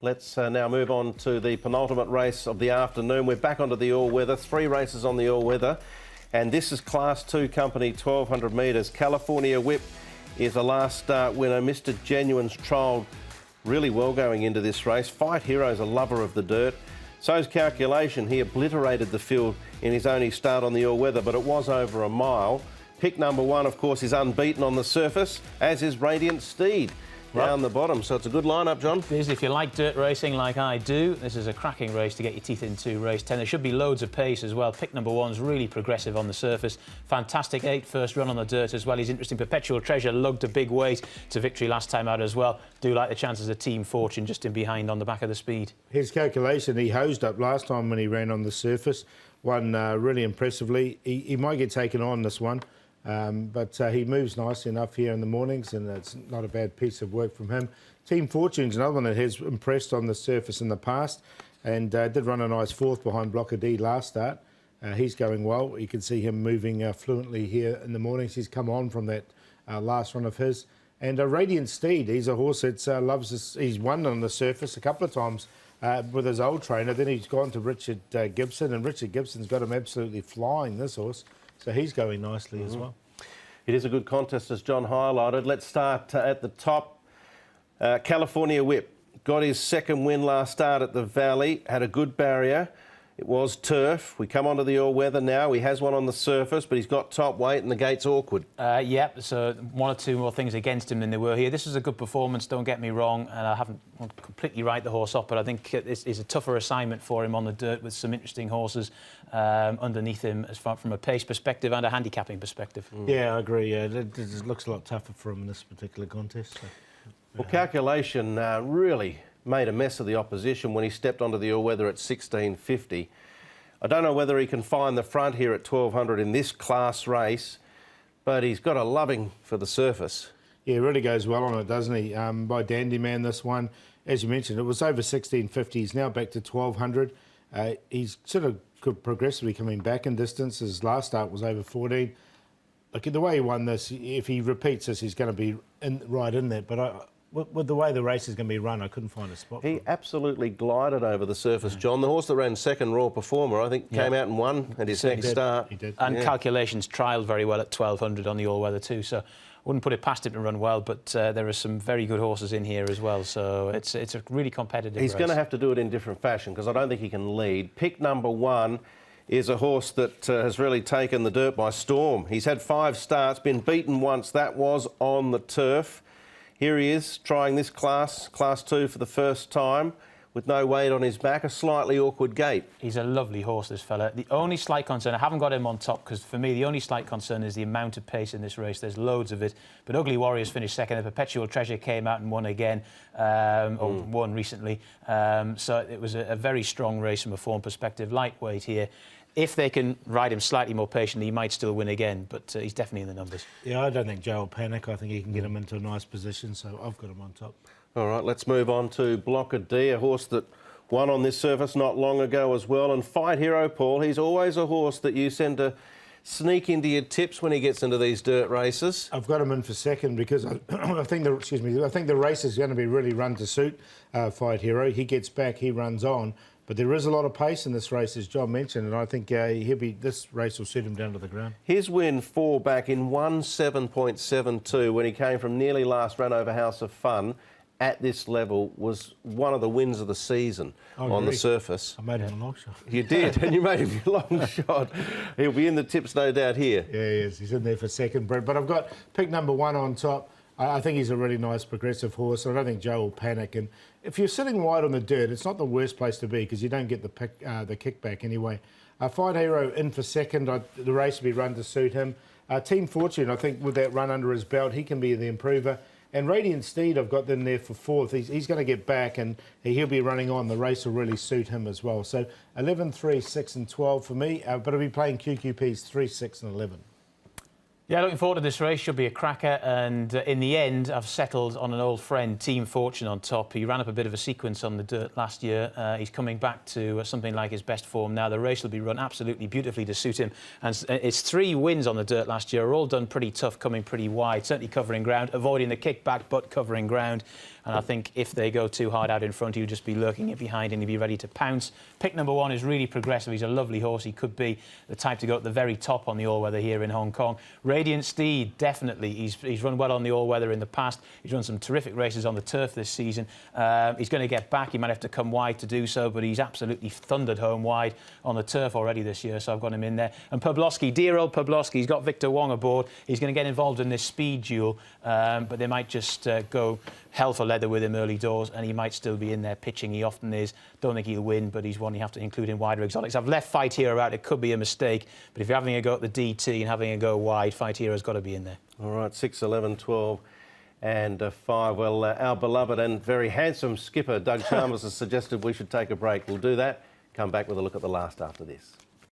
Let's now move on to the penultimate race of the afternoon. We're back onto the all-weather, 3 races on the all-weather, and this is Class 2 company, 1200 metres. California Whip is a last start winner. Mr. Genuine's trialled really well going into this race. Fight Hero's a lover of the dirt. So's Calculation. He obliterated the field in his only start on the all-weather, but it was over a mile. Pick number 1, of course, is unbeaten on the surface, as is Radiant Steed. Down the bottom, so it's a good lineup, John. It is. If you like dirt racing like I do, this is a cracking race to get your teeth into. Race 10. There should be loads of pace as well. Pick number 1's really progressive on the surface. Fantastic 8 first run on the dirt as well. He's interesting. Perpetual Treasure lugged a big weight to victory last time out as well. Do like the chances of Team Fortune just in behind on the back of the speed. His Calculation, he hosed up last time when he ran on the surface. Won really impressively. He might get taken on this one. But he moves nicely enough here in the mornings, and it's not a bad piece of work from him. Team Fortune's another one that has impressed on the surface in the past, and did run a nice 4th behind Blocker D last start. He's going well. You can see him moving fluently here in the mornings. He's come on from that last run of his. And Radiant Steed, he's a horse that loves this. He's won on the surface a couple of times with his old trainer. Then he's gone to Richard Gibson, and Richard Gibson's got him absolutely flying, this horse. So he's going nicely as well. It is a good contest, as John highlighted. Let's start at the top. California Whip got his 2nd win last start at the Valley, had a good barrier. It was turf. We come onto the all-weather now. He has one on the surface, but he's got top weight and the gate's awkward. Yep, so 1 or 2 more things against him than there were here. This is a good performance, don't get me wrong, and I haven't completely write the horse up, but I think it's a tougher assignment for him on the dirt with some interesting horses underneath him as far from a pace perspective and a handicapping perspective. Yeah, I agree. It looks a lot tougher for him in this particular contest. So. Well, Calculation really made a mess of the opposition when he stepped onto the all-weather at 16.50. I don't know whether he can find the front here at 1200 in this class race, but he's got a loving for the surface. Yeah, he really goes well on it, doesn't he? By Dandy Man, this one. As you mentioned, it was over 16.50. He's now back to 1200. He's sort of progressively coming back in distance. His last start was over 14. Look, the way he won this, if he repeats this, he's going to be right in that. But with the way the race is going to be run, I couldn't find a spot. He absolutely glided over the surface, John. The horse that ran 2nd, Raw Performer, I think came out and won at his next start. He did. And Calculations trialled very well at 1200 on the all-weather too, so I wouldn't put it past him to run well, but there are some very good horses in here as well, so it's a really competitive He's race. going to have to do it in different fashion because I don't think he can lead. Pick number 1 is a horse that has really taken the dirt by storm. He's had 5 starts, been beaten once. That was on the turf. Here he is trying this class 2 for the first time with no weight on his back, a slightly awkward gait. He's a lovely horse, this fella. The only slight concern, I haven't got him on top because for me the only slight concern is the amount of pace in this race. There's loads of it, but Ugly Warriors finished 2nd. The Perpetual Treasure came out and won again, or won recently. So it was a very strong race from a form perspective, lightweight here. If they can ride him slightly more patiently, he might still win again, but he's definitely in the numbers. Yeah, I don't think Joe will panic. I think he can get him into a nice position, so I've got him on top. All right, let's move on to Blocker D, a horse that won on this surface not long ago as well. And Fight Hero, Paul, he's always a horse that you send to sneak into your tips when he gets into these dirt races. I've got him in for 2nd because I think the race is going to be really run to suit Fight Hero. He gets back, he runs on. But there is a lot of pace in this race, as John mentioned, and I think this race will suit him down to the ground. His win 4 back in 1:7.72 when he came from nearly last run over House of Fun at this level was one of the wins of the season on the surface. I made him a long shot. You did, and you made him a long shot. He'll be in the tips, no doubt, here. Yeah, he is. He's in there for 2nd, Brett. But I've got pick number 1 on top. I think he's a really nice progressive horse. I don't think Joe will panic. And if you're sitting wide on the dirt, it's not the worst place to be because you don't get the kickback anyway. Fight Hero in for 2nd. The race will be run to suit him. Team Fortune, I think with that run under his belt, he can be the improver. And Radiant Steed, I've got in there for 4th. He's going to get back and he'll be running on. The race will really suit him as well. So 11, 3, 6 and 12 for me. But I'll be playing QQPs 3, 6 and 11. Yeah, looking forward to this race. Should be a cracker. And in the end, I've settled on an old friend, Team Fortune, on top. He ran up a bit of a sequence on the dirt last year. He's coming back to something like his best form now. The race will be run absolutely beautifully to suit him. And it's 3 wins on the dirt last year, all done pretty tough, coming pretty wide, certainly covering ground, avoiding the kickback, but covering ground. And I think if they go too hard out in front, he'll just be lurking it behind and he'll be ready to pounce. Pick number 1 is really progressive. He's a lovely horse. He could be the type to go at the very top on the all-weather here in Hong Kong. Radiant Steed, definitely. He's run well on the all-weather in the past. He's run some terrific races on the turf this season. He's going to get back. He might have to come wide to do so, but he's absolutely thundered home wide on the turf already this year, so I've got him in there. And Publowski, dear old Publowski, he's got Victor Wong aboard. He's going to get involved in this speed duel, but they might just go hell for leather with him early doors, and he might still be in there pitching. He often is. Don't think he'll win, but he's one you have to include in wider exotics. I've left Fight Hero out. It could be a mistake, but if you're having a go at the DT and having a go wide, Fight Hero's got to be in there. All right, 6, 11, 12 and 5. Well, our beloved and very handsome skipper, Doug Chalmers, has suggested we should take a break. We'll do that. Come back with a look at the last after this.